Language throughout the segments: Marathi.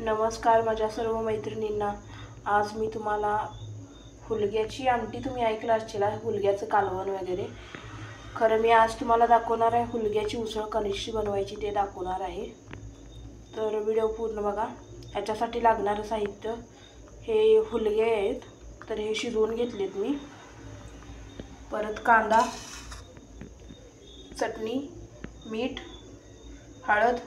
नमस्कार माझ्या सर्व मैत्रिणींना। आज मी तुम्हाला हुलग्याची आमटी, तुम्ही ऐकलं असेल हुलग्याचं कालवण वगैरे, खरं मी आज तुम्हाला दाखवणार आहे हुलग्याची उसळ कशी बनवायची ते दाखवणार आहे। तर व्हिडिओ पूर्ण बघा। ह्याच्यासाठी लागणारं साहित्य हे हुलगे आहेत, तर हे शिजवून घेतलेत मी। परत कांदा, चटणी, मीठ, हळद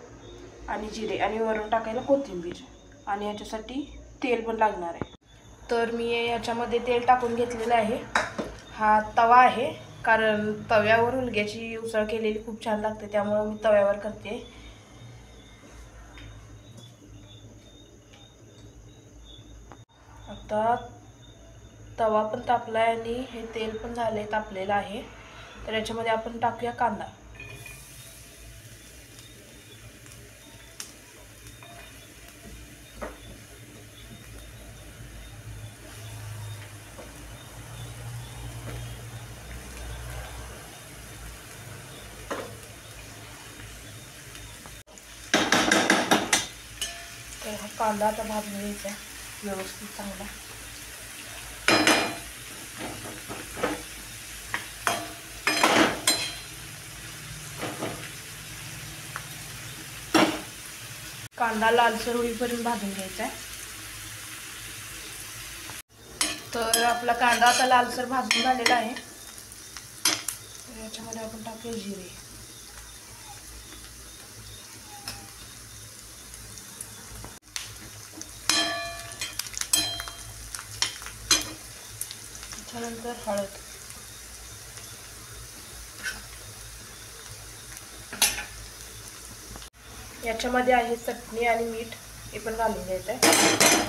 आणि जिरे आणि वरून टाकायला कोथिंबीर, आणि याच्यासाठी तेल पण लागणार आहे। तर मी याच्यामध्ये तेल टाकून घेतलेलं आहे। हा तवा आहे, कारण तव्यावर हुलग्याची उसळ केलेली खूप छान लागते, त्यामुळे मी तव्यावर करते। आता तवा पण तापलाय आणि हे तेल पण झाले तापलेलं आहे। तर याच्यामध्ये आपण टाकूया कांदा। तर हा कांदा आता भाजून घ्यायचा व्यवस्थित चांगला। कांदा लालसर होईपर्यंत भाजून घ्यायचा। तर आपला कांदा आता लालसर भाजून झालेला आहे। तर याच्यामध्ये आपण टाकूया जिरे, त्यानंतर हळद, याच्यामध्ये आहे चटणी आणि मीठ, हे पण घालून घ्यायचं आहे।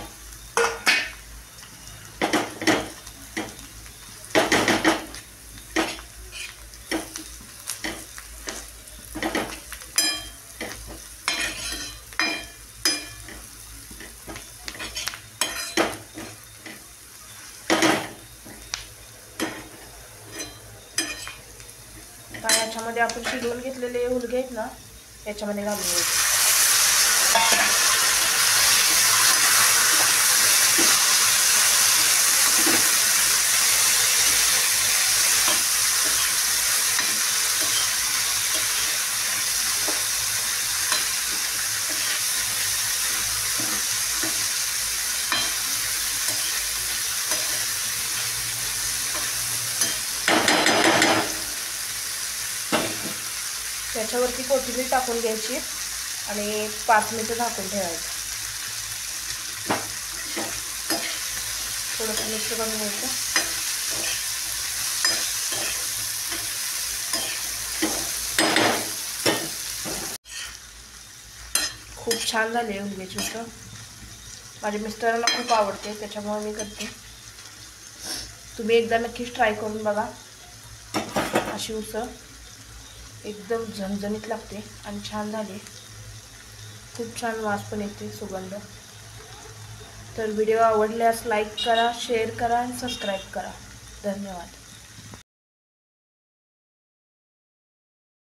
याच्यामध्ये आपण शिजवून घेतलेले हुलगे आहेत ना, याच्यामध्ये घालून घ्यायचे। त्याच्यावरती कोथिंबीर टाकून घ्यायची आणि 5 मिनिटं झाकून ठेवायचं। थोडंसं मिक्स करून घ्यायचं। खूप छान झाले हुलग्याची उसळ। माझ्या मिस्टरांना खूप आवडते, त्याच्यामुळे मी करते। तुम्ही एकदा नक्कीच ट्राय करून बघा। अशी उसळ एकदम झणझणीत लागते आणि छान झाली, खूप छान वास पण येते, सुगंध। तर व्हिडिओ आवडल्यास लाईक करा, शेअर करा आणि सबस्क्राईब करा। धन्यवाद।